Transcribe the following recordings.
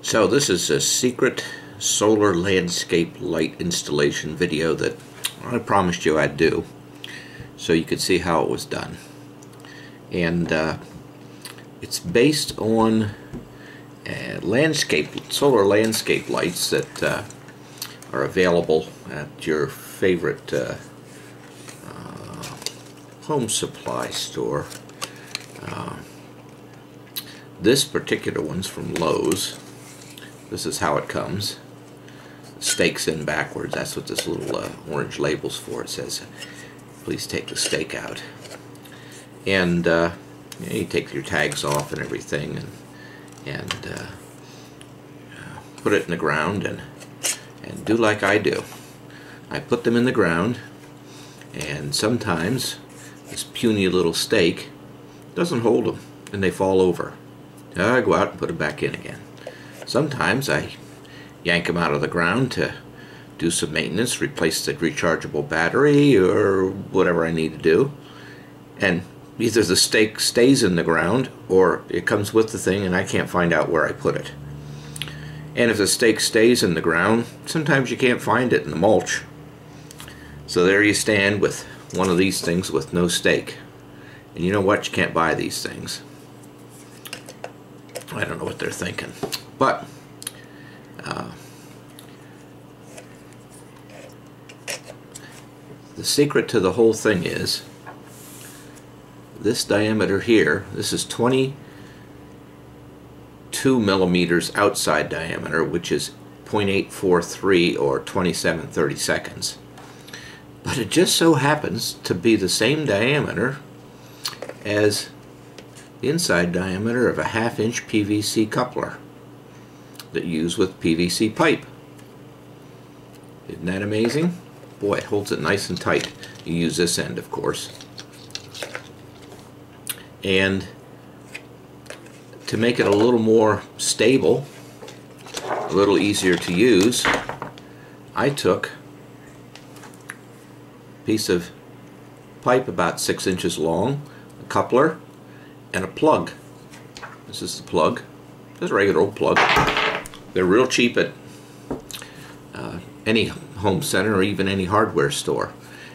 So this is a secret solar landscape light installation video that I promised you I'd do so you could see how it was done. And it's based on solar landscape lights that are available at your favorite home supply store. This particular one's from Lowe's. This is how it comes. Stakes in backwards. That's what this little orange label's for. It says, please take the stake out. And you take your tags off and everything, and put it in the ground and do like I do. I put them in the ground, and sometimes this puny little stake doesn't hold them and they fall over. I go out and put them back in again. Sometimes I yank them out of the ground to do some maintenance, replace the rechargeable battery or whatever I need to do, and either the stake stays in the ground or it comes with the thing and I can't find out where I put it. And if the stake stays in the ground, sometimes you can't find it in the mulch. So there you stand with one of these things with no stake. And you know what? You can't buy these things. I don't know what they're thinking. But the secret to the whole thing is this diameter here. This is 22 millimeters outside diameter, which is 0.843 or 27/32. But it just so happens to be the same diameter as the inside diameter of a 1/2-inch PVC coupler that you use with PVC pipe. Isn't that amazing? Boy, it holds it nice and tight. You use this end, of course. And to make it a little more stable, a little easier to use, I took a piece of pipe about 6 inches long, a coupler, and a plug. This is the plug. Just a regular old plug. They're real cheap at any home center or even any hardware store,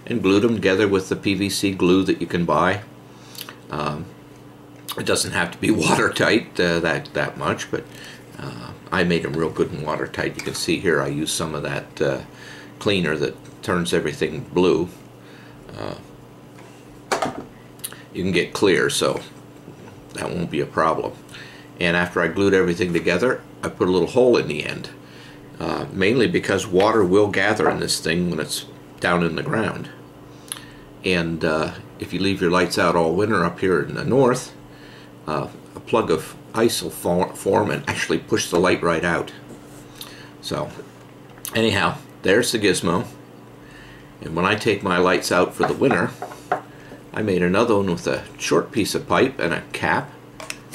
and glued them together with the PVC glue that you can buy. It doesn't have to be watertight that much, but I made them real good and watertight. You can see here I use some of that cleaner that turns everything blue. You can get clear, so that won't be a problem. And after I glued everything together, I put a little hole in the end, mainly because water will gather in this thing when it's down in the ground. And if you leave your lights out all winter up here in the north, a plug of ice will form and actually push the light right out. So anyhow, there's the gizmo. And when I take my lights out for the winter, I made another one with a short piece of pipe and a cap,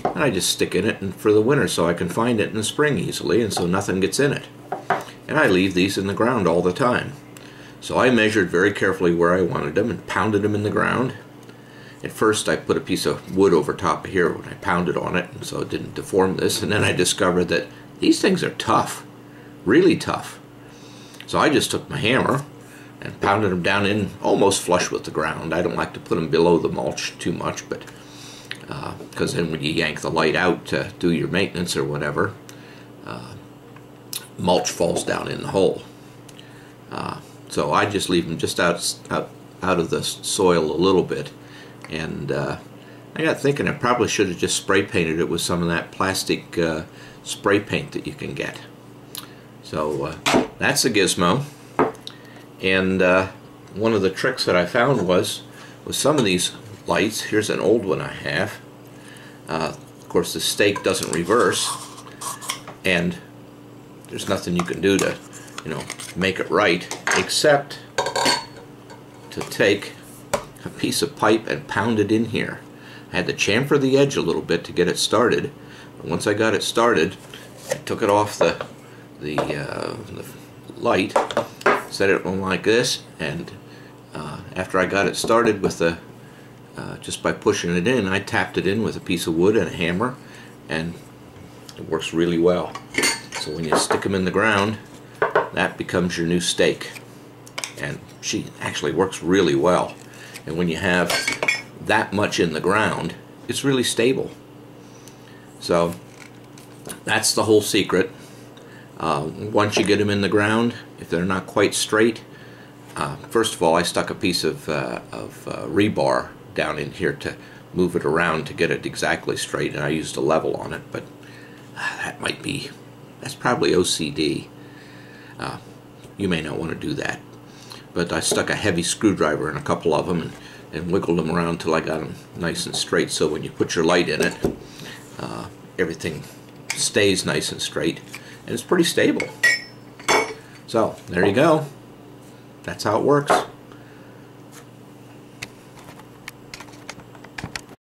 and I just stick in it for the winter so I can find it in the spring easily, and so nothing gets in it. And I leave these in the ground all the time. So I measured very carefully where I wanted them and pounded them in the ground. At first I put a piece of wood over top of here when I pounded on it, so it didn't deform this, and then I discovered that these things are tough, really tough. So I just took my hammer and pounded them down in almost flush with the ground. I don't like to put them below the mulch too much, but because then when you yank the light out to do your maintenance or whatever, mulch falls down in the hole. So I just leave them just out of the soil a little bit, and I got thinking I probably should have just spray painted it with some of that plastic spray paint that you can get. So that's the gizmo. And one of the tricks that I found was with some of these lights. Here's an old one I have. Of course, the stake doesn't reverse, and there's nothing you can do to, make it right, except to take a piece of pipe and pound it in here. I had to chamfer the edge a little bit to get it started. But once I got it started, I took it off the light, set it on like this, and after I got it started with the just by pushing it in, I tapped it in with a piece of wood and a hammer, and it works really well. So when you stick them in the ground, that becomes your new stake. And she actually works really well. And when you have that much in the ground, it's really stable. So that's the whole secret. Once you get them in the ground, if they're not quite straight, first of all, I stuck a piece of rebar down in here to move it around to get it exactly straight, and I used a level on it, but that's probably OCD. You may not want to do that. But I stuck a heavy screwdriver in a couple of them and wiggled them around till I got them nice and straight, so when you put your light in it, everything stays nice and straight, and it's pretty stable. So there you go. That's how it works.